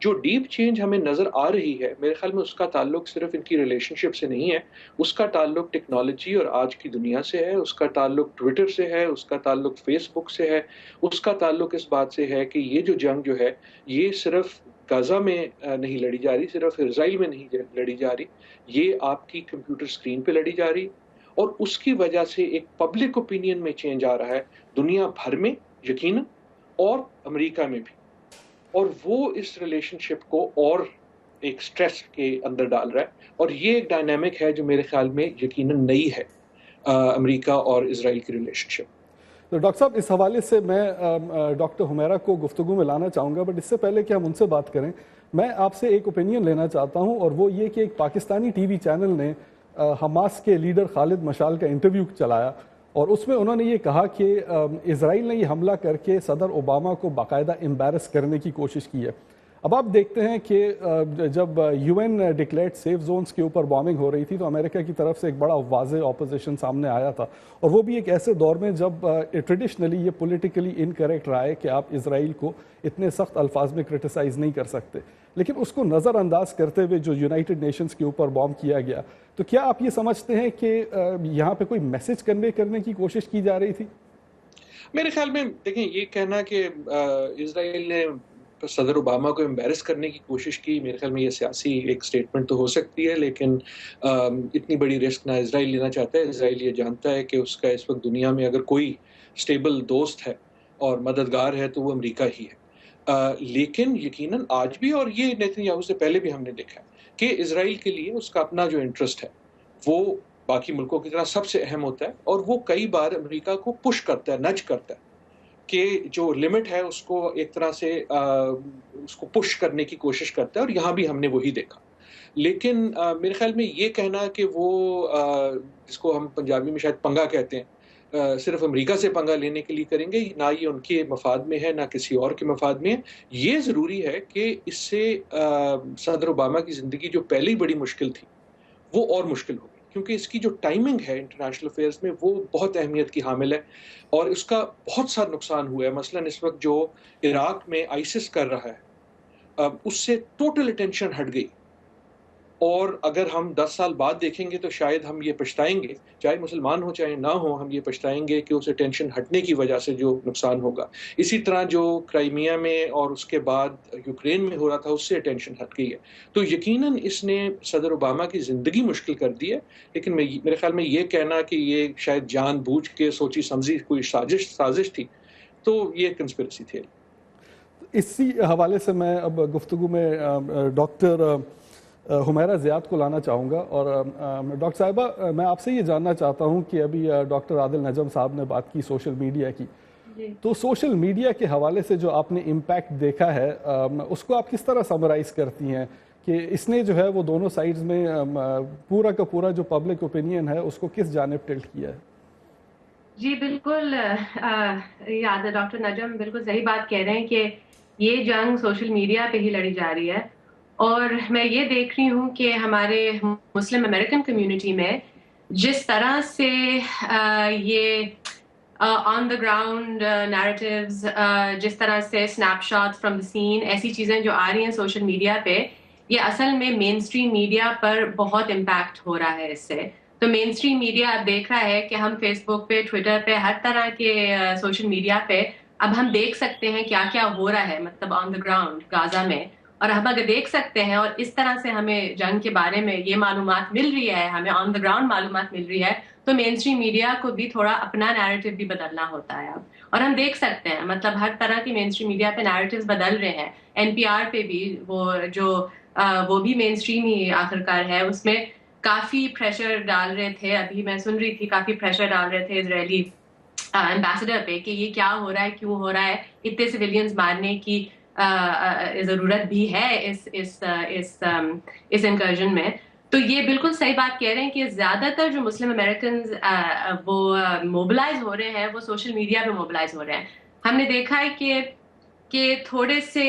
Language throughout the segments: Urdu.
جو ڈیپ چینج ہمیں نظر آ رہی ہے میرے خیال میں اس کا تعلق صرف ان کی ریلیشن شپ سے نہیں ہے، اس کا تعلق ٹیکنالوجی اور آج کی دنیا سے ہے، اس کا تعلق ٹویٹر سے ہے، اس کا تعلق فیس بک سے ہے، اس کا تعلق اس بات سے ہے کہ یہ جو جنگ جو ہے یہ صرف غزہ میں نہیں لڑی جا رہی، صرف اسرائیل میں نہیں لڑی جا رہی، یہ آپ کی کمپیوٹر اسکرین پہ لڑی جا رہی، اور اس کی وجہ سے ایک پبلک اوپینین میں چینج آ رہا ہے دنیا بھر میں یقیناً اور امریکہ میں بھی، اور وہ اس ریلیشن شپ کو اور ایک سٹریس کے اندر ڈال رہا ہے، اور یہ ایک ڈائنامک ہے جو میرے خیال میں یقیناً نئی ہے امریکہ اور اسرائیل کی ریلیشن شپ۔ تو ڈاکٹر صاحب اس حوالے سے میں ڈاکٹر حمیرہ کو گفتگو میں لانا چاہوں گا، بٹ اس سے پہلے کہ ہم ان سے بات کریں میں آپ سے ایک اوپینین لینا چاہتا ہوں، اور وہ یہ کہ ایک پاکستانی ٹی وی چینل نے حماس کے لیڈر خالد مشال کا انٹرویو چلایا، اور اس میں انہوں نے یہ کہا کہ اسرائیل نے یہ حملہ کر کے صدر اوباما کو باقاعدہ امبیرس کرنے کی کوشش کی ہے۔ اب آپ دیکھتے ہیں کہ جب U N declared safe zones کے اوپر بامبنگ ہو رہی تھی تو امریکہ کی طرف سے ایک بڑا واضح اپوزیشن سامنے آیا تھا، اور وہ بھی ایک ایسے دور میں جب ٹریڈیشنلی یہ پولیٹیکلی انکریکٹ رہا ہے کہ آپ اسرائیل کو اتنے سخت الفاظ میں کرٹیسائز نہیں کر سکتے، لیکن اس کو نظر انداز کرتے ہوئے جو یونائٹڈ نیشنز کے اوپر بامب کیا گیا، تو کیا آپ یہ سمجھتے ہیں کہ یہاں پہ کوئی میسج کنوے کرنے کی کوشش کی جا رہی تھی؟ میرے خیال میں دیکھیں یہ کہنا کہ اسرائیل نے صدر اوباما کو امبیرس کرنے کی کوشش کی، میرے خیال میں یہ سیاسی ایک سٹیٹمنٹ تو ہو سکتی ہے، لیکن اتنی بڑی رسک نہ اسرائیل لینا چاہتا ہے۔ اسرائیل یہ جانتا ہے کہ اس کا اس وقت دنیا میں اگر کوئی سٹیبل دوست ہے اور مددگار ہے تو وہ امریکہ ہی ہے، لیکن یقیناً آج بھی، اور یہ نیتن یاہو سے پہلے بھی ہم نے دیکھا ہے کہ اسرائیل کے لیے اس کا اپنا جو انٹرسٹ ہے وہ باقی ملکوں کی طرح سب سے اہم ہوتا ہے، اور وہ کئی بار امریکہ کو پش کرتا ہے، نچ کرتا ہے کہ جو لمٹ ہے اس کو ایک طرح سے اس کو پش کرنے کی کوشش کرتا ہے، اور یہاں بھی ہم نے وہی دیکھا۔ لیکن میرے خیال میں یہ کہنا کہ وہ جس کو ہم پنجابی میں شاید پنگا کہتے ہیں، صرف امریکہ سے پنگا لینے کے لیے کریں گے، نہ یہ ان کے مفاد میں ہے نہ کسی اور کے مفاد میں ہے۔ یہ ضروری ہے کہ اس سے صدر اوباما کی زندگی جو پہلے ہی بڑی مشکل تھی وہ اور مشکل ہوگی، کیونکہ اس کی جو ٹائمنگ ہے انٹرنیشنل افیئرز میں وہ بہت اہمیت کی حامل ہے، اور اس کا بہت سا نقصان ہوا ہے۔ مثلا اس وقت جو عراق میں آئسس کر رہا ہے اس سے ٹوٹل اٹینشن ہٹ گئی، اور اگر ہم 10 سال بعد دیکھیں گے تو شاید ہم یہ پچھتائیں گے، چاہے مسلمان ہو چاہے نہ ہو، ہم یہ پچھتائیں گے کہ اس اٹینشن ہٹنے کی وجہ سے جو نقصان ہوگا۔ اسی طرح جو کرائمیا میں اور اس کے بعد یوکرین میں ہو رہا تھا اس سے اٹینشن ہٹ گئی ہے، تو یقیناً اس نے صدر اوباما کی زندگی مشکل کر دی ہے، لیکن میرے خیال میں یہ کہنا کہ یہ شاید جان بوجھ کے سوچی سمجھی کوئی سازش تھی، تو یہ کنسپریسی تھیوری۔ اسی حوالے سے میں اب گفتگو میں ڈاکٹر حمیرہ زیاد کو لانا چاہوں گا، اور ڈاکٹر صاحبہ میں آپ سے یہ جاننا چاہتا ہوں کہ ابھی ڈاکٹر عادل نجم صاحب نے بات کی سوشل میڈیا کی، تو سوشل میڈیا کے حوالے سے جو آپ نے امپیکٹ دیکھا ہے اس کو آپ کس طرح سمرائز کرتی ہیں کہ اس نے جو ہے وہ دونوں سائڈز میں پورا کا پورا جو پبلک اوپینین ہے اس کو کس جانب ٹلٹ کیا ہے؟ جی بالکل، یاد ہے ڈاکٹر نجم بالکل صحیح بات کہہ رہے ہیں کہ یہ جنگ سوشل میڈیا پہ ہی لڑی جا رہی ہے، اور میں یہ دیکھ رہی ہوں کہ ہمارے مسلم امریکن کمیونٹی میں جس طرح سے یہ آن دا گراؤنڈ نیریٹیوز، جس طرح سے اسنیپ شاٹ فرام دا سین، ایسی چیزیں جو آ رہی ہیں سوشل میڈیا پہ، یہ اصل میں مین اسٹریم میڈیا پر بہت امپیکٹ ہو رہا ہے اس سے۔ تو مین اسٹریم میڈیا اب دیکھ رہا ہے کہ ہم فیس بک پہ، ٹویٹر پہ، ہر طرح کے سوشل میڈیا پہ اب ہم دیکھ سکتے ہیں کیا کیا ہو رہا ہے، مطلب آن دا گراؤنڈ غازہ میں، اور ہم اگر دیکھ سکتے ہیں اور اس طرح سے ہمیں جنگ کے بارے میں یہ معلومات مل رہی ہے، ہمیں آن دا گراؤنڈ معلومات مل رہی ہے، تو مین اسٹریم میڈیا کو بھی تھوڑا اپنا نیریٹو بھی بدلنا ہوتا ہے اب، اور ہم دیکھ سکتے ہیں مطلب ہر طرح کی مین اسٹریم میڈیا پہ نیریٹوز بدل رہے ہیں۔ NPR پہ بھی وہ بھی مین اسٹریم ہی آخرکار ہے، اس میں کافی پریشر ڈال رہے تھے، ابھی میں سن رہی تھی کافی پریشر ڈال رہے تھے اسرائیلی ایمبیسڈر پہ کہ یہ کیا ہو رہا ہے، کیوں ہو رہا ہے، اتنے سویلینز مارنے کی ضرورت بھی ہے اس انکرجن میں۔ تو یہ بالکل صحیح بات کہہ رہے ہیں کہ زیادہ تر جو مسلم امریکنز وہ موبلائز ہو رہے ہیں وہ سوشل میڈیا پہ موبلائز ہو رہے ہیں۔ ہم نے دیکھا ہے کہ تھوڑے سے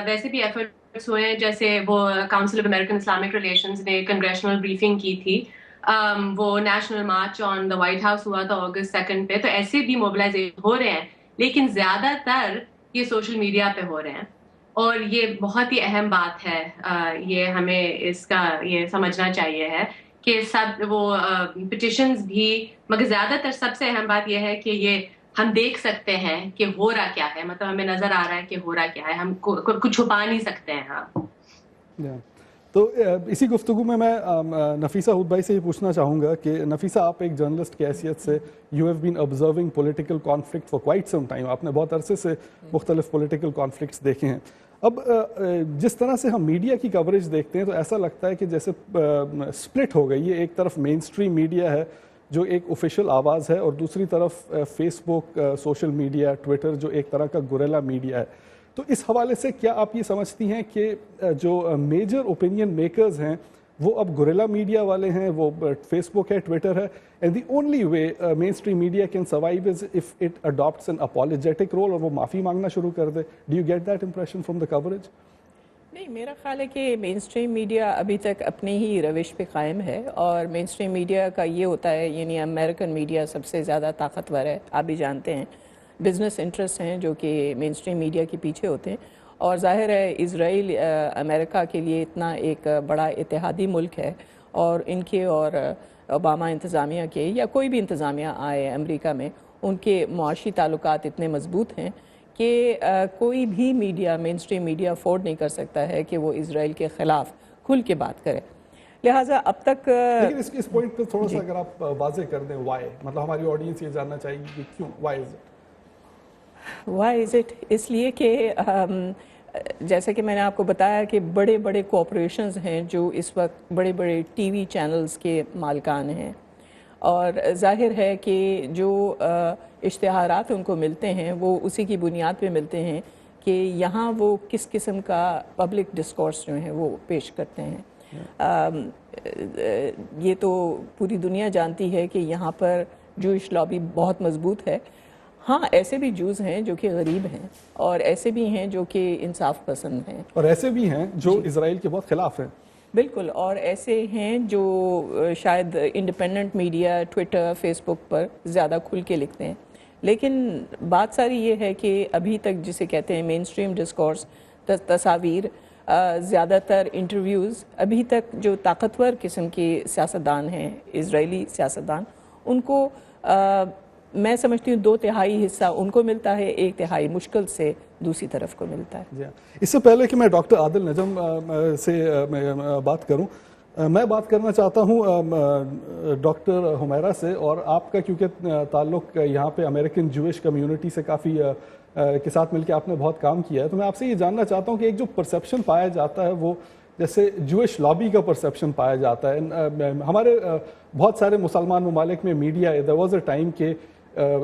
ویسے بھی ایفرٹس ہوئے ہیں، جیسے وہ council of American Islamic relations نے کنگریشنل بریفنگ کی تھی، وہ نیشنل مارچ آن دا وائٹ ہاؤس ہوا تھا August 2 پہ، تو ایسے بھی موبلائزیشن ہو رہے ہیں، لیکن زیادہ تر یہ سوشل میڈیا پہ ہو رہے ہیں۔ اور یہ بہت ہی اہم بات ہے. یہ ہمیں اس کا یہ سمجھنا چاہیے ہے کہ سب وہ پٹیشنز بھی، مگر زیادہ تر سب سے اہم بات یہ ہے کہ یہ ہم دیکھ سکتے ہیں کہ ہو رہا کیا ہے، مطلب ہمیں نظر آ رہا ہے کہ ہو رہا کیا ہے، ہم کچھ چھپا نہیں سکتے ہیں. ہاں تو اسی گفتگو میں نفیسہ ہود بھائی سے یہ پوچھنا چاہوں گا کہ نفیسہ، آپ ایک جرنلسٹ کی حیثیت سے you have been observing political conflict for quite some time, آپ نے بہت عرصے سے مختلف پولیٹیکل کانفلکٹس دیکھے ہیں. اب جس طرح سے ہم میڈیا کی کوریج دیکھتے ہیں تو ایسا لگتا ہے کہ جیسے سپلٹ ہو گئی ہے. ایک طرف مین اسٹریم میڈیا ہے جو ایک آفیشیل آواز ہے، اور دوسری طرف فیس بک، سوشل میڈیا، ٹویٹر جو ایک طرح کا گوریلا میڈیا ہے. تو اس حوالے سے کیا آپ یہ سمجھتی ہیں کہ جو میجر اوپینین میکرز ہیں وہ اب گوریلا میڈیا والے ہیں، وہ فیس بک ہے، ٹویٹر ہے، and the only way mainstream media can survive is if it adapts an apologetic role, اور وہ معافی مانگنا شروع کر دے؟ Do you get that impression from the coverage? نہیں، میرا خیال ہے کہ مین اسٹریم میڈیا ابھی تک اپنی ہی روش پہ قائم ہے، اور مین اسٹریم میڈیا کا یہ ہوتا ہے، یعنی امریکن میڈیا سب سے زیادہ طاقتور ہے، آپ بھی جانتے ہیں. بزنس انٹرسٹ ہیں جو کہ مین اسٹریم میڈیا کے پیچھے ہوتے ہیں، اور ظاہر ہے اسرائیل امریکہ کے لیے اتنا ایک بڑا اتحادی ملک ہے، اور ان کے اور اوباما انتظامیہ کے یا کوئی بھی انتظامیہ آئے امریکہ میں، ان کے معاشی تعلقات اتنے مضبوط ہیں کہ کوئی بھی میڈیا، مین اسٹریم میڈیا افورڈ نہیں کر سکتا ہے کہ وہ اسرائیل کے خلاف کھل کے بات کرے. لہٰذا اب تک لیکن اس پوائنٹ پہ تھوڑا سا اگر آپ واضح کر دیں وائی، مطلب ہماری آڈینس یہ جاننا چاہیے کہ کیوں، وائی از اٹ؟ اس لیے کہ جیسے کہ میں نے آپ کو بتایا کہ بڑے بڑے کوآپریشنز ہیں جو اس وقت بڑے بڑے ٹی وی چینلز کے مالکان ہیں، اور ظاہر ہے کہ جو اشتہارات ان کو ملتے ہیں وہ اسی کی بنیاد پہ ملتے ہیں کہ یہاں وہ کس قسم کا پبلک ڈسکورس جو ہیں وہ پیش کرتے ہیں. یہ تو پوری دنیا جانتی ہے کہ یہاں پر جوئش لابی بہت مضبوط ہے. ہاں، ایسے بھی جوز ہیں جو کہ غریب ہیں، اور ایسے بھی ہیں جو کہ انصاف پسند ہیں، اور ایسے بھی ہیں جو اسرائیل کے بہت خلاف ہیں. بالکل، اور ایسے ہیں جو شاید انڈیپینڈنٹ میڈیا، ٹویٹر، فیس بک پر زیادہ کھل کے لکھتے ہیں. لیکن بات ساری یہ ہے کہ ابھی تک جسے کہتے ہیں مین اسٹریم ڈسکورس، تصاویر، زیادہ تر انٹرویوز، ابھی تک جو طاقتور قسم کے سیاستدان ہیں، اسرائیلی سیاستدان، ان کو میں سمجھتی ہوں 2/3 حصہ ان کو ملتا ہے، 1/3 مشکل سے دوسری طرف کو ملتا ہے. جی، اس سے پہلے کہ میں ڈاکٹر عادل نجم سے بات کروں، میں بات کرنا چاہتا ہوں ڈاکٹر حمیرہ سے. اور آپ کا کیونکہ تعلق یہاں پہ امریکن جوئش کمیونٹی سے کافی کے ساتھ مل کے آپ نے بہت کام کیا ہے، تو میں آپ سے یہ جاننا چاہتا ہوں کہ ایک جو پرسیپشن پایا جاتا ہے وہ جیسے جوئش لابی کا پرسیپشن پایا جاتا ہے ہمارے بہت سارے مسلمان ممالک میں media. There was a time کہ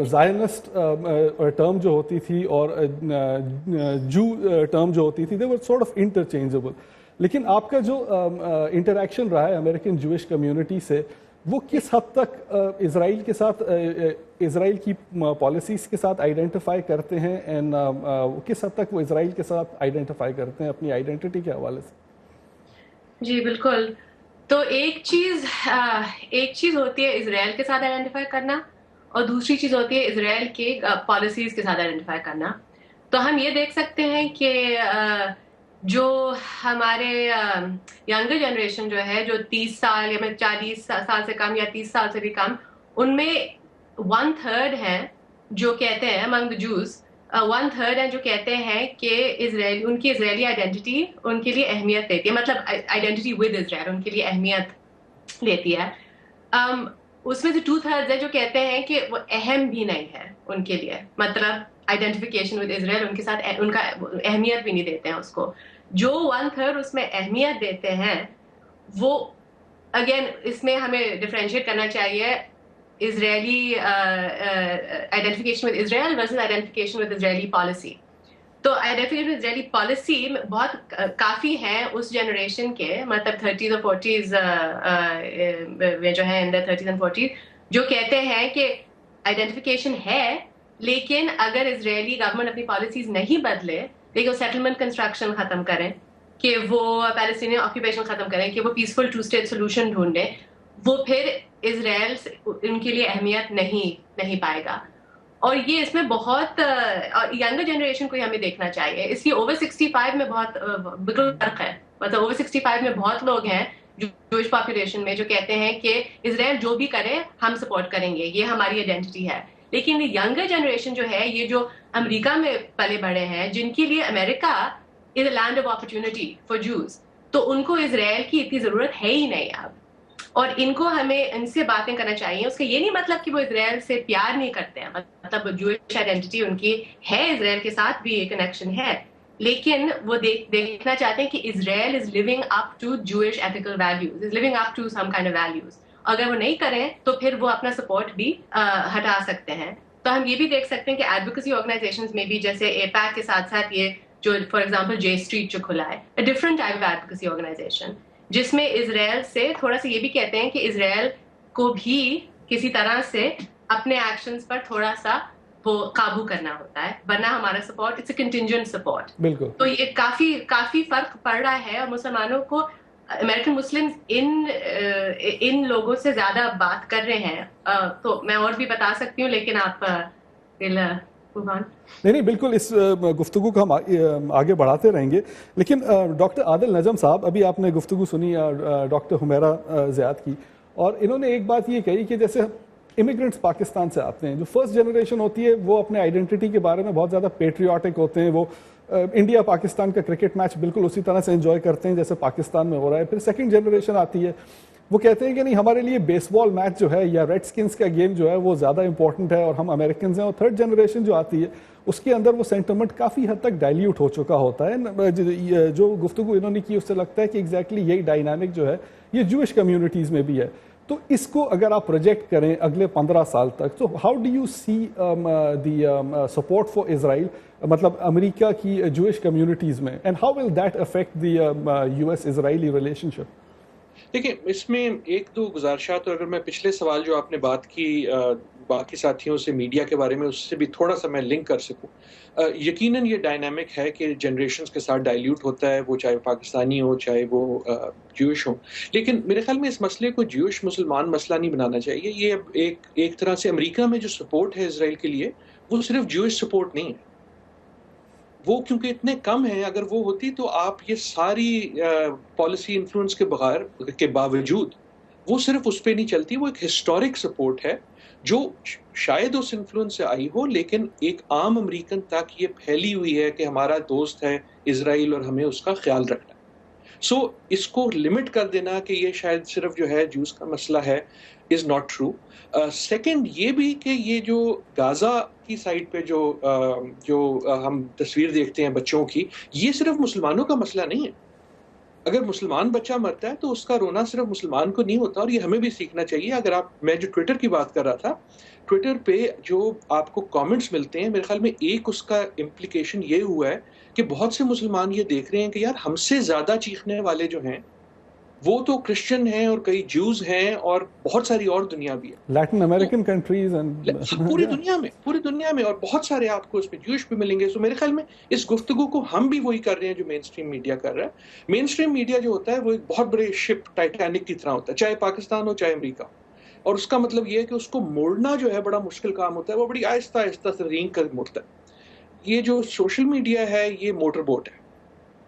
زائنسٹ ٹرم جو ہوتی تھی اور جو ٹرم جو ہوتی تھی they were sort of interchangeable. لیکن آپ کا جو انٹریکشن رہا ہے امریکن جوئش کمیونٹی سے، وہ کس حد تک اسرائیل کے ساتھ، اسرائیل کی پالیسیز کے ساتھ آئیڈینٹیفائی کرتے ہیں، اینڈ کس حد تک وہ اسرائیل کے ساتھ آئیڈینٹیفائی کرتے ہیں اپنی آئیڈینٹی کے حوالے سے؟ جی بالکل. تو ایک چیز ہوتی ہے اسرائیل کے ساتھ آئیڈینٹیفائی کرنا، اور دوسری چیز ہوتی ہے اسرائیل کے پالیسیز کے ساتھ آئیڈینٹیفائی کرنا. تو ہم یہ دیکھ سکتے ہیں کہ جو ہمارے ینگر جنریشن جو ہے، جو 30 سال یا 40 سال سے کم یا 30 سال سے بھی کم، ان میں 1/3 ہیں جو کہتے ہیں among the Jews 1/3 ہیں جو کہتے ہیں کہ اسرائیل، ان کی اسرائیلی آئیڈینٹی ان کے لیے اہمیت دیتی ہے، مطلب آئیڈینٹی ود اسرائیل ان کے لیے اہمیت لیتی ہے. اس میں سے 2/3 ہے جو کہتے ہیں کہ وہ اہم بھی نہیں ہے ان کے لیے، مطلب آئیڈینٹیفیکیشن ود اسرائیل ان کے ساتھ ان کا اہمیت بھی نہیں دیتے ہیں اس کو. جو 1/3 اس میں اہمیت دیتے ہیں وہ اگین اس میں ہمیں ڈفرینشیٹ کرنا چاہیے Israeli identification with Israel versus identification with Israeli policy. تو آئیڈینٹیفیکیشن ود اسرائیلی پالیسی بہت کافی ہیں اس جنریشن کے، مطلب 30s اور 40s میں جو ہیں، 30s and 40s، جو کہتے ہیں کہ آئیڈینٹیفیکیشن ہے، لیکن اگر اسرائیلی گورنمنٹ اپنی پالیسیز نہیں بدلے، لیکن وہ سیٹلمنٹ کنسٹرکشن ختم کریں، کہ وہ پیلسٹینین آکوپیشن ختم کریں، کہ وہ پیسفل 2-state سولوشن ڈھونڈیں، وہ پھر اسرائیل ان کے لیے اہمیت نہیں پائے گا. اور یہ اس میں بہت ینگر جنریشن کو ہمیں دیکھنا چاہیے. اس لیے اوور 65 میں بہت بالکل فرق ہے. مطلب اوور 65 میں بہت لوگ ہیں جوش پاپولیشن میں جو کہتے ہیں کہ اسرائیل جو بھی کرے ہم سپورٹ کریں گے, یہ ہماری آئیڈینٹی ہے. لیکن ینگر جنریشن جو ہے, یہ جو امریکہ میں پلے بڑے ہیں, جن کے لیے امریکہ از اے لینڈ آف اپرچونٹی فار جوز, تو ان کو اسرائیل کی اتنی ضرورت ہے ہی نہیں اب. اور ان کو ہمیں ان سے باتیں کرنا چاہیے. اس کا یہ نہیں مطلب کہ وہ اسرائیل سے پیار نہیں کرتے ہیں, مطلب جوئش آئیڈینٹی ان کی ہے, اسرائیل کے ساتھ بھی ایک کنیکشن ہے, لیکن وہ دیکھنا چاہتے ہیں کہ Israel is living up to Jewish ethical values, is living up to some kind of values. اگر وہ نہیں کریں تو پھر وہ اپنا سپورٹ بھی ہٹا سکتے ہیں. تو ہم یہ بھی دیکھ سکتے ہیں کہ ایڈوکیسی آرگنائزیشنز میں بھی, جیسے اے پیک کے ساتھ ساتھ یہ جو فار ایگزامپل جے اسٹریٹ جو کھلا ہے, different type of advocacy organization, جس میں اسرائیل سے تھوڑا سا یہ بھی کہتے ہیں کہ اسرائیل کو بھی کسی طرح سے اپنے ایکشنز پر تھوڑا سا وہ قابو کرنا ہوتا ہے, ورنہ ہمارا support it's a contingent support. بالکل. تو یہ کافی فرق پڑ رہا ہے, اور مسلمانوں کو امریکن مسلمز ان لوگوں سے زیادہ بات کر رہے ہیں. تو میں اور بھی بتا سکتی ہوں, لیکن آپ نہیں بالکل, اس گفتگو کو ہم آگے بڑھاتے رہیں گے. لیکن ڈاکٹر عادل نجم صاحب, ابھی آپ نے گفتگو سنی ڈاکٹر حمیرہ زیاد کی, اور انہوں نے ایک بات یہ کہی کہ جیسے امیگرنٹس پاکستان سے آتے ہیں, جو فرسٹ جنریشن ہوتی ہے وہ اپنے آئیڈینٹی کے بارے میں بہت زیادہ پیٹریوٹک ہوتے ہیں, وہ انڈیا پاکستان کا کرکٹ میچ بالکل اسی طرح سے انجوائے کرتے ہیں جیسے پاکستان میں ہو رہا ہے. پھر سیکنڈ جنریشن آتی ہے, وہ کہتے ہیں کہ نہیں, ہمارے لیے بیس بال میچ جو ہے یا ریڈ سکنز کا گیم جو ہے وہ زیادہ امپورٹنٹ ہے, اور ہم امریکنز ہیں. اور تھرڈ جنریشن جو آتی ہے اس کے اندر وہ سینٹیمنٹ کافی حد تک ڈائلیوٹ ہو چکا ہوتا ہے. جو گفتگو انہوں نے کی اس سے لگتا ہے کہ ایگزیکٹلی یہی ڈائنامک جو ہے یہ جوئش کمیونٹیز میں بھی ہے. تو اس کو اگر آپ پروجیکٹ کریں اگلے 15 سال تک, تو how do you see the support for Israel, مطلب امریکہ کی جوئش کمیونٹیز میں, and how will that affect the U S Israeli relationship? دیکھیں, اس میں ایک دو گزارشات, اور اگر میں پچھلے سوال جو آپ نے بات کی باقی ساتھیوں سے میڈیا کے بارے میں, اس سے بھی تھوڑا سا میں لنک کر سکوں. یقیناً یہ ڈائنامک ہے کہ جنریشنز کے ساتھ ڈائلیوٹ ہوتا ہے, وہ چاہے پاکستانی ہو چاہے وہ جوئش ہو. لیکن میرے خیال میں اس مسئلے کو جوئش مسلمان مسئلہ نہیں بنانا چاہیے. یہ اب ایک طرح سے امریکہ میں جو سپورٹ ہے اسرائیل کے لیے, وہ صرف جوئش سپورٹ نہیں ہے. وہ کیونکہ اتنے کم ہیں, اگر وہ ہوتی تو آپ یہ ساری پالیسی انفلوئنس کے باوجود وہ صرف اس پہ نہیں چلتی. وہ ایک ہسٹورک سپورٹ ہے جو شاید اس انفلوئنس سے آئی ہو, لیکن ایک عام امریکن تک یہ پھیلی ہوئی ہے کہ ہمارا دوست ہے اسرائیل اور ہمیں اس کا خیال رکھنا ہے. سو اس کو لمٹ کر دینا کہ یہ شاید صرف جو ہے جوز کا مسئلہ ہے از ناٹ ٹرو. سیکنڈ یہ بھی کہ یہ جو غازہ کی سائڈ پہ جو ہم تصویر دیکھتے ہیں بچوں کی, یہ صرف مسلمانوں کا مسئلہ نہیں ہے. اگر مسلمان بچہ مرتا ہے تو اس کا رونا صرف مسلمان کو نہیں ہوتا, اور یہ ہمیں بھی سیکھنا چاہیے. اگر میں جو ٹویٹر کی بات کر رہا تھا, ٹویٹر پہ جو آپ کو کامنٹس ملتے ہیں, میرے خیال میں ایک اس کا امپلیکیشن یہ ہوا ہے کہ بہت سے مسلمان یہ دیکھ رہے ہیں کہ یار ہم سے زیادہ چیخنے والے جو ہیں وہ تو کرسچن ہیں, اور کئی جوز ہیں, اور بہت ساری اور دنیا بھی ہے, لیٹن امریکن کنٹریز, پوری دنیا میں, اور بہت سارے آپ کو اس میں جوش بھی ملیں گے. سو میرے خیال میں اس گفتگو کو ہم بھی وہی کر رہے ہیں جو مین اسٹریم میڈیا کر رہا ہے. مین اسٹریم میڈیا جو ہوتا ہے وہ ایک بہت بڑے شپ ٹائٹینک کی طرح ہوتا ہے, چاہے پاکستان ہو چاہے امریکہ. اور اس کا مطلب یہ ہے کہ اس کو موڑنا جو ہے بڑا مشکل کام ہوتا ہے, وہ بڑی آہستہ آہستہ سے رینگ کر موڑتا ہے. یہ جو سوشل میڈیا ہے یہ موٹر بوٹ ہے,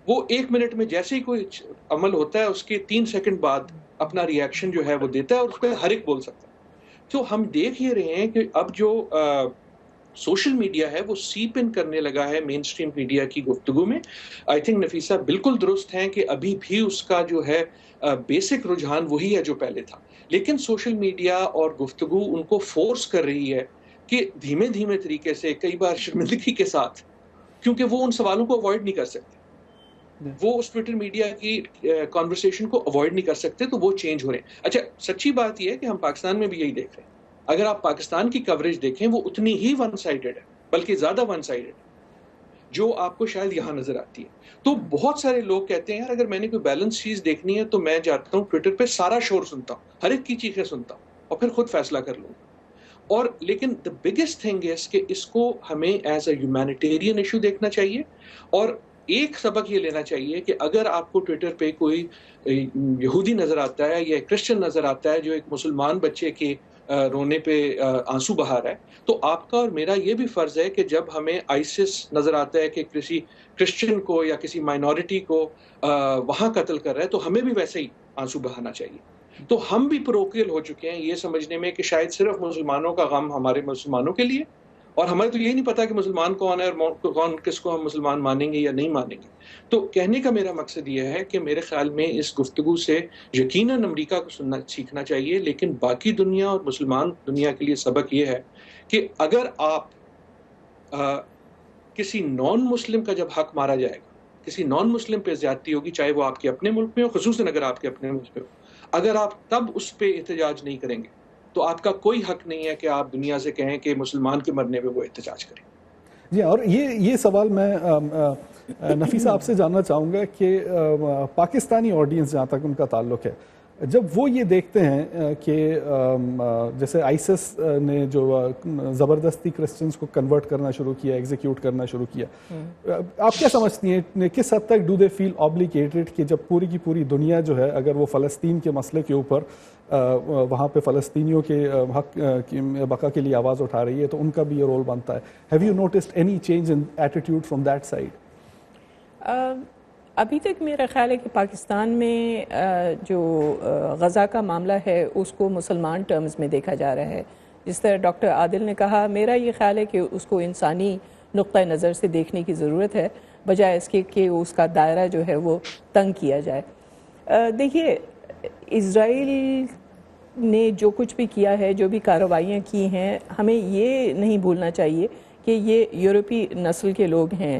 وہ 1 منٹ میں جیسے ہی کوئی عمل ہوتا ہے اس کے 3 سیکنڈ بعد اپنا ری ایکشن جو ہے وہ دیتا ہے, اور اس پہ ہر ایک بول سکتا ہے. تو ہم دیکھ یہ رہے ہیں کہ اب جو سوشل میڈیا ہے وہ سیپ ان کرنے لگا ہے مین اسٹریم میڈیا کی گفتگو میں. آئی تھنک نفیسہ بالکل درست ہیں کہ ابھی بھی اس کا جو ہے بیسک رجحان وہی ہے جو پہلے تھا, لیکن سوشل میڈیا اور گفتگو ان کو فورس کر رہی ہے کہ دھیمے دھیمے طریقے سے, کئی بار شرمندگی کے ساتھ, کیونکہ وہ ان سوالوں کو اوائڈ نہیں کر سکتے, وہ اس ٹویٹر میڈیا کی کانورسیشن کو اوائڈ نہیں کر سکتے, تو وہ چینج ہو رہے ہیں. اچھا, سچی بات یہ ہے کہ ہم پاکستان میں بھی یہی دیکھ رہے ہیں. اگر آپ پاکستان کی کوریج دیکھیں وہ اتنی ہی ون سائیڈڈ ہے, بلکہ زیادہ ون سائیڈڈ, جو آپ کو شاید یہاں نظر آتی ہے. تو بہت سارے لوگ کہتے ہیں یار اگر میں نے کوئی بیلنس چیز دیکھنی ہے تو میں جاتا ہوں ٹویٹر پہ, سارا شور سنتا ہوں, ہر ایک کی چیخیں سنتا ہوں, اور پھر خود فیصلہ کر لوں گا. اور لیکن دا بگیسٹ تھنگ از کہ اس کو ہمیں ایز اے ہیومینیٹیرین ایشو دیکھنا چاہیے. اور ایک سبق یہ لینا چاہیے کہ اگر آپ کو ٹویٹر پہ کوئی یہودی نظر آتا ہے یا کرسچن نظر آتا ہے جو ایک مسلمان بچے کے رونے پہ آنسو بہا رہا ہے، تو آپ کا اور میرا یہ بھی فرض ہے کہ جب ہمیں آئسس نظر آتا ہے کہ کسی کرسچن کو یا کسی مائنورٹی کو وہاں قتل کر رہا ہے، تو ہمیں بھی ویسے ہی آنسو بہانا چاہیے۔ تو ہم بھی پروکیل ہو چکے ہیں یہ سمجھنے میں کہ شاید صرف مسلمانوں کا غم ہمارے مسلمانوں کے لیے، اور ہمیں تو یہ نہیں پتا کہ مسلمان کون ہے اور کون کس کو ہم مسلمان مانیں گے یا نہیں مانیں گے۔ تو کہنے کا میرا مقصد یہ ہے کہ میرے خیال میں اس گفتگو سے یقیناً امریکہ کو سیکھنا چاہیے، لیکن باقی دنیا اور مسلمان دنیا کے لیے سبق یہ ہے کہ اگر آپ کسی نان مسلم کا جب حق مارا جائے گا، کسی نان مسلم پہ زیادتی ہوگی، چاہے وہ آپ کے اپنے ملک میں ہو، خصوصاً اگر آپ کے اپنے ملک میں ہو، اگر آپ تب اس پہ احتجاج نہیں کریں گے تو آپ کا کوئی حق نہیں ہے کہ آپ دنیا سے کہیں کہ مسلمان کے مرنے پہ وہ احتجاج کریں۔ جی، اور یہ سوال میں نفیسہ آپ سے جاننا چاہوں گا کہ پاکستانی آڈینس جہاں تک ان کا تعلق ہے، جب وہ یہ دیکھتے ہیں کہ جیسے آئسس نے جو زبردستی کرسچنز کو کنورٹ کرنا شروع کیا، ایگزیکیوٹ کرنا شروع کیا، آپ کیا سمجھتی ہیں کس حد تک ڈو دے فیل آبلیگیٹڈ کہ جب پوری کی پوری دنیا جو ہے اگر وہ فلسطین کے مسئلے کے اوپر وہاں پہ فلسطینیوں کے حق کی بقا کے لیے آواز اٹھا رہی ہے تو ان کا بھی یہ رول بنتا ہے؟ Have you noticed any change in attitude from that side? ابھی تک میرا خیال ہے کہ پاکستان میں جو غزہ کا معاملہ ہے اس کو مسلمان ٹرمز میں دیکھا جا رہا ہے۔ جس طرح ڈاکٹر عادل نے کہا، میرا یہ خیال ہے کہ اس کو انسانی نقطہ نظر سے دیکھنے کی ضرورت ہے، بجائے اس کے کہ اس کا دائرہ جو ہے وہ تنگ کیا جائے۔ دیکھیے، اسرائیل نے جو کچھ بھی کیا ہے، جو بھی کارروائیاں کی ہیں، ہمیں یہ نہیں بھولنا چاہیے کہ یہ یورپی نسل کے لوگ ہیں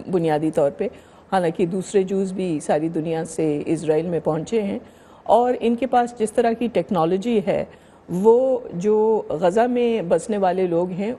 بنیادی طور پہ، حالانکہ دوسرے جوز بھی ساری دنیا سے اسرائیل میں پہنچے ہیں، اور ان کے پاس جس طرح کی ٹیکنالوجی ہے وہ جو غزہ میں بسنے والے لوگ ہیں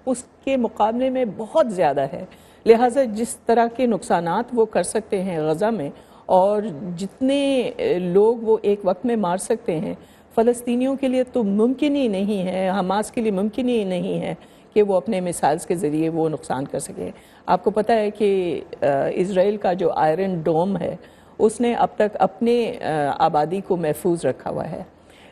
اس کے مقابلے میں بہت زیادہ ہے۔ لہٰذا جس طرح کے نقصانات وہ کر سکتے ہیں غزہ میں، اور جتنے لوگ وہ ایک وقت میں مار سکتے ہیں، فلسطینیوں کے لیے تو ممکن ہی نہیں ہے، حماس کے لیے ممکن ہی نہیں ہے کہ وہ اپنے میسائلز کے ذریعے وہ نقصان کر سکیں۔ آپ کو پتہ ہے کہ اسرائیل کا جو آئرن ڈوم ہے اس نے اب تک اپنے آبادی کو محفوظ رکھا ہوا ہے۔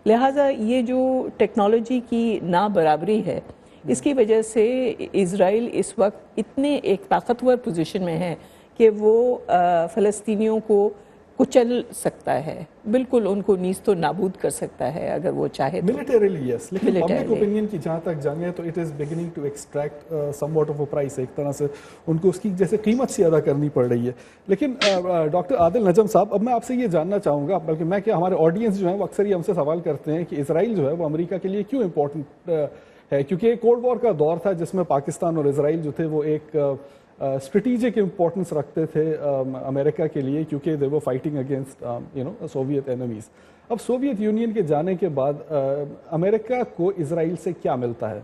لہٰذا یہ جو ٹیکنالوجی کی نابرابری ہے، اس کی وجہ سے اسرائیل اس وقت اتنے ایک طاقتور پوزیشن میں ہے کہ وہ فلسطینیوں کو کچل سکتا ہے، بالکل ان کو نیست و نابود کر سکتا ہے اگر وہ چاہے تو۔ ملیٹریلی یس، لیکن پبلک اوپینین کی جہاں تک جانیں تو it is beginning to extract somewhat of a price, ایک طرح سے ان کو اس کی جیسے قیمت سی ادا کرنی پڑ رہی ہے۔ لیکن ڈاکٹر عادل نجم صاحب، اب میں آپ سے یہ جاننا چاہوں گا، بلکہ میں کہ ہمارے آڈینس جو ہیں وہ اکثر یہ ہم سے سوال کرتے ہیں کہ اسرائیل جو ہے وہ امریکہ کے لیے کیوں امپورٹنٹ ہے، کیونکہ ایک کولڈ وار کا دور تھا جس میں پاکستان اور اسرائیل جو تھے وہ ایک اسٹریٹجک امپورٹنس رکھتے تھے امریکہ کے لیے، کیونکہ دے ور فائٹنگ اگینسٹ سوویت اینمیز۔ اب سوویت یونین کے جانے کے بعد امریکہ کو اسرائیل سے کیا ملتا ہے؟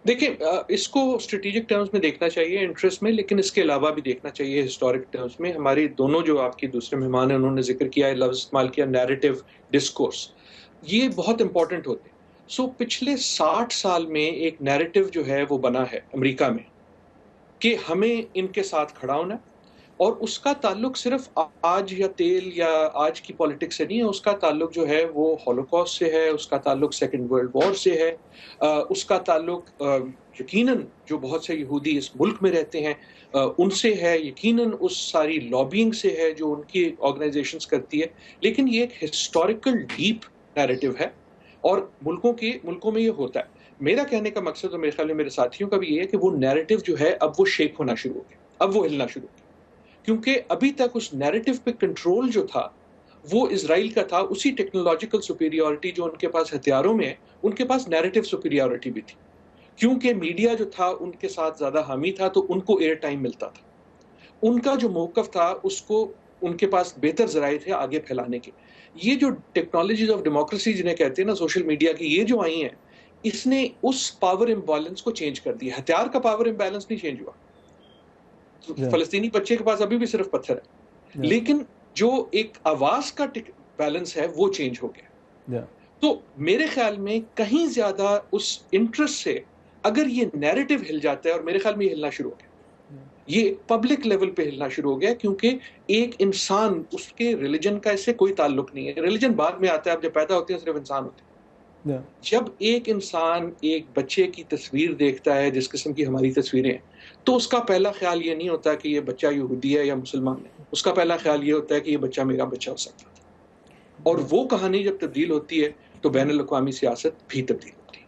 دیکھیں، اس کو اسٹریٹجک ٹرمز میں دیکھنا چاہیے، انٹرسٹ میں، لیکن اس کے علاوہ بھی دیکھنا چاہیے ہسٹورک ٹرمز میں۔ ہماری دونوں جو آپ کی دوسرے مہمان ہیں انہوں نے ذکر کیا ہے، لفظ استعمال کیا، نیریٹو ڈسکورس، یہ بہت امپورٹنٹ ہوتے ہیں۔ پچھلے 60 سال میں ایک نیریٹو جو ہے وہ بنا ہے امریکہ میں کہ ہمیں ان کے ساتھ کھڑا ہونا ہے، اور اس کا تعلق صرف آج یا تیل یا آج کی پولیٹکس سے نہیں ہے، اس کا تعلق جو ہے وہ ہولوکاسٹ سے ہے، اس کا تعلق سیکنڈ ورلڈ وار سے ہے، اس کا تعلق یقیناً جو بہت سے یہودی اس ملک میں رہتے ہیں ان سے ہے، یقیناً اس ساری لابینگ سے ہے جو ان کی آرگنائزیشنز کرتی ہے، لیکن یہ ایک ہسٹوریکل ڈیپ نیریٹو ہے، اور ملکوں میں یہ ہوتا ہے۔ میرا کہنے کا مقصد، اور میرے خیال میں میرے ساتھیوں کا بھی یہ ہے کہ وہ نیریٹو جو ہے اب وہ شیک ہونا شروع ہو گیا، اب وہ ہلنا شروع ہو گیا، کیونکہ ابھی تک اس نیریٹو پہ کنٹرول جو تھا وہ اسرائیل کا تھا، اسی ٹیکنالوجیکل سپیریورٹی جو ان کے پاس ہتھیاروں میں ہے، ان کے پاس نیریٹو سپیریورٹی بھی تھی، کیونکہ میڈیا جو تھا ان کے ساتھ زیادہ حامی تھا تو ان کو ایئر ٹائم ملتا تھا، ان کا جو موقف تھا اس کو ان کے پاس بہتر ذرائع تھے آگے پھیلانے کے۔ یہ جو ٹیکنالوجیز آف ڈیموکریسی جنہیں کہتے ہیں نا، سوشل میڈیا کی، یہ جو آئی ہیں، اس نے اس پاور امبیلنس کو چینج کر دیا۔ ہتھیار کا پاور امبیلنس نہیں چینج ہوا، فلسطینی بچے کے پاس ابھی بھی صرف پتھر ہے، لیکن جو ایک آواز کا بیلنس ہے وہ چینج ہو گیا۔ تو میرے خیال میں کہیں زیادہ اس انٹرسٹ سے اگر یہ نیریٹو ہل جاتا ہے، اور میرے خیال میں یہ ہلنا شروع ہو گیا، یہ پبلک لیول پہ ہلنا شروع ہو گیا، کیونکہ ایک انسان، اس کے ریلیجن کا اس سے کوئی تعلق نہیں ہے، ریلیجن بعد میں آتا ہے، اب جب پیدا ہوتے ہیں صرف انسان ہوتے ہیں۔ جب ایک انسان ایک بچے کی تصویر دیکھتا ہے جس قسم کی ہماری تصویریں ہیں تو اس کا پہلا خیال یہ نہیں ہوتا کہ یہ بچہ یہودی ہے یا مسلمان ہے، اس کا پہلا خیال یہ ہوتا ہے کہ یہ بچہ میرا بچہ ہو سکتا تھا. اور وہ کہانی جب تبدیل ہوتی ہے تو بین الاقوامی سیاست بھی تبدیل ہوتی ہے.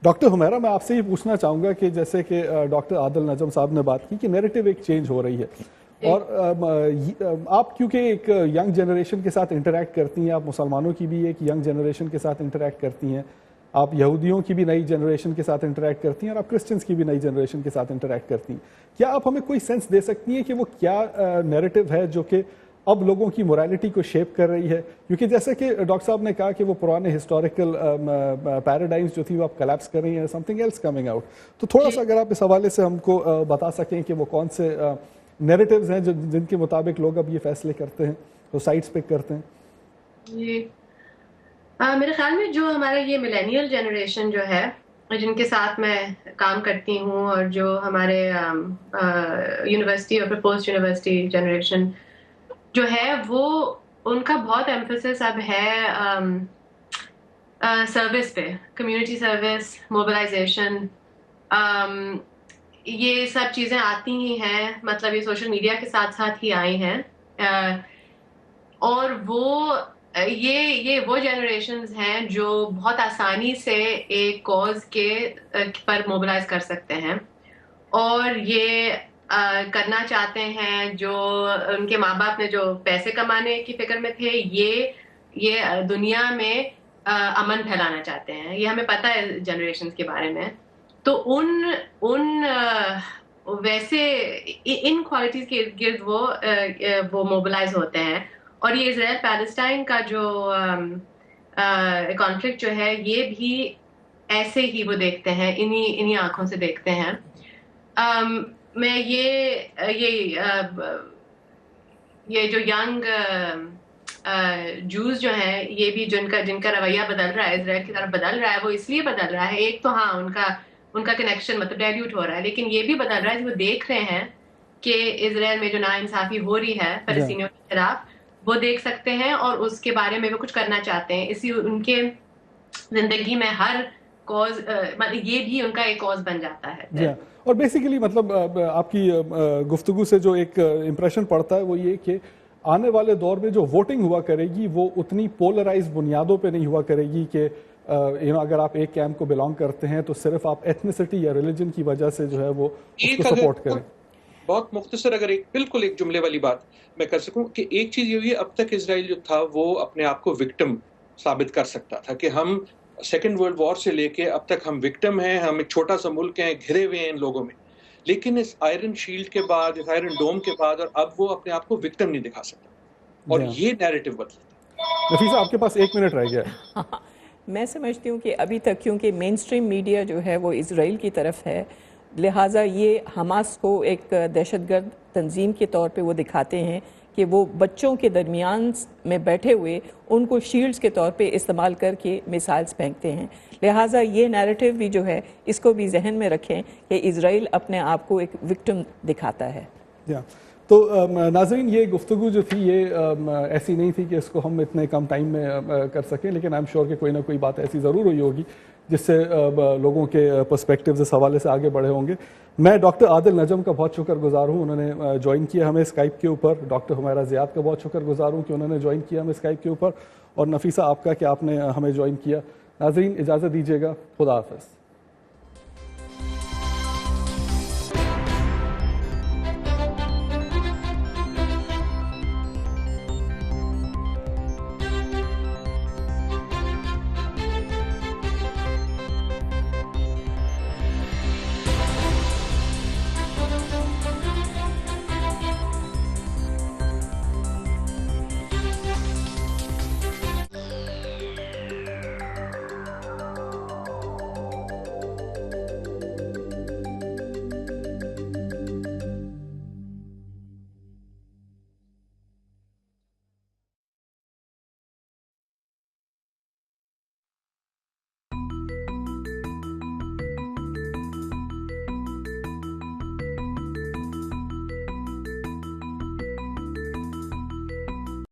ڈاکٹر حمیرہ، میں آپ سے یہ پوچھنا چاہوں گا کہ جیسے کہ ڈاکٹر عادل نجم صاحب نے بات کی کہ نیریٹو ایک چینج ہو رہی ہے، اور آپ کیونکہ ایک ینگ جنریشن کے ساتھ انٹریکٹ کرتی ہیں، آپ مسلمانوں کی بھی ایک ینگ جنریشن کے ساتھ انٹریکٹ کرتی ہیں، آپ یہودیوں کی بھی نئی جنریشن کے ساتھ انٹریکٹ کرتی ہیں، اور آپ کرسچنس کی بھی نئی جنریشن کے ساتھ انٹریکٹ کرتی ہیں. کیا آپ ہمیں کوئی سینس دے سکتی ہیں کہ وہ کیا نیریٹو ہے جو کہ اب لوگوں کی مورالٹی کو شیپ کر رہی ہے؟ کیونکہ جیسے کہ ڈاکٹر صاحب نے کہا کہ وہ پرانے ہسٹوریکل پیراڈائمز جو تھی وہ اب کلیپس کر رہی ہیں، something else coming out. تو تھوڑا سا اگر آپ اس حوالے سے ہم کو بتا سکیں کہ وہ کون سے نیریٹیوز ہیں جن کے مطابق لوگ اب یہ فیصلے کرتے ہیں، تو سائٹس پک کرتے ہیں. جی میرے خیال میں جو ہمارا یہ ملینیل جنریشن جو ہے، جن کے ساتھ میں کام کرتی ہوں، اور جو ہمارے یونیورسٹی اور پوسٹ یونیورسٹی جنریشن جو ہے، وہ ان کا بہت ایمفیسس اب ہے سروس پہ، کمیونٹی سروس، موبلائزیشن. یہ سب چیزیں آتی ہی ہیں، مطلب یہ سوشل میڈیا کے ساتھ ساتھ ہی آئی ہیں. اور یہ وہ جنریشنز ہیں جو بہت آسانی سے ایک کاز کے پر موبلائز کر سکتے ہیں، اور یہ کرنا چاہتے ہیں جو ان کے ماں باپ نے جو پیسے کمانے کی فکر میں تھے، یہ دنیا میں امن پھیلانا چاہتے ہیں. یہ ہمیں پتہ ہے جنریشنز کے بارے میں. تو ان ویسے ان کوالٹیز کے ارد گرد وہ موبلائز ہوتے ہیں. اور یہ اسرائیل پیلسٹائن کا جو کانفلکٹ جو ہے، یہ بھی ایسے ہی وہ دیکھتے ہیں، انہی آنکھوں سے دیکھتے ہیں. میں یہ جو ینگ جوز جو ہیں، یہ بھی جن کا رویہ بدل رہا ہے، اسرائیل کی طرف بدل رہا ہے، وہ اس لیے بدل رہا ہے. ایک تو ہاں ان کا کنیکشن مطلب ڈائلیوٹ ہو رہا ہے، لیکن یہ بھی بدل رہا ہے وہ دیکھ رہے ہیں کہ اسرائیل میں جو ناانصافی ہو رہی ہے فلسطینیوں کے خلاف، وہ دیکھ سکتے ہیں، اور اس کے بارے میں وہ کچھ کرنا چاہتے ہیں. اسی ان کے زندگی میں ہر کاز، مطلب یہ بھی ان کا ایک کاز بن جاتا ہے. اور بیسیکلی مطلب آپ کی گفتگو سے جو ایک امپریشن پڑتا ہے وہ یہ کہ آنے والے دور میں جو ووٹنگ ہوا کرے گی وہ اتنی پولرائز بنیادوں پہ نہیں ہوا کرے گی کہ اگر آپ ایک کیمپ کو بلانگ کرتے ہیں تو صرف آپ ایتھنیسٹی یا ریلیجن کی وجہ سے جو ہے وہ اس کو سپورٹ کریں. بہت مختصر اگر بالکل ایک جملے والی بات میں کر سکوں کہ ایک چیز یہ ہوئی ہے، اب تک اسرائیل جو تھا وہ اپنے آپ کو وکٹم ثابت کر سکتا تھا کہ ہم سیکنڈ ورلڈ وار سے لے کے اب تک ہم وکٹم ہیں، ہم ایک چھوٹا سا ملک ہیں، گھرے ہوئے ہیں ان لوگوں میں. لیکن اس آئرن شیلڈ کے بعد، اس آئرن ڈوم کے بعد، اور اب وہ اپنے آپ کو وکٹم نہیں دکھا سکتا، اور یہ نیریٹو بدلتا. نفیسہ آپ کے پاس 1 منٹ رہ گیا ہے. میں سمجھتی ہوں کہ ابھی تک کیونکہ مین اسٹریم میڈیا جو ہے وہ اسرائیل کی طرف ہے، لہٰذا یہ حماس کو ایک دہشت گرد تنظیم کے طور پہ وہ دکھاتے ہیں کہ وہ بچوں کے درمیان میں بیٹھے ہوئے ان کو شیلڈز کے طور پہ استعمال کر کے میسائلز پھینکتے ہیں. لہٰذا یہ نیریٹو بھی جو ہے اس کو بھی ذہن میں رکھیں کہ اسرائیل اپنے آپ کو ایک وکٹم دکھاتا ہے. تو ناظرین، یہ گفتگو جو تھی یہ ایسی نہیں تھی کہ اس کو ہم اتنے کم ٹائم میں کر سکیں، لیکن آئی ایم شیور کہ کوئی نہ کوئی بات ایسی ضرور ہوئی ہوگی جس سے لوگوں کے پرسپیکٹیوز اس حوالے سے آگے بڑھے ہوں گے. میں ڈاکٹر عادل نجم کا بہت شکر گزار ہوں، انہوں نے جوائن کیا ہمیں اسکائپ کے اوپر. ڈاکٹر حمیرہ زیاد کا بہت شکر گزار ہوں کہ انہوں نے جوائن کیا ہمیں اسکائپ کے اوپر. اور نفیسہ آپ کا کہ آپ نے ہمیں جوائن کیا. ناظرین اجازت دیجیے گا، خدا حافظ.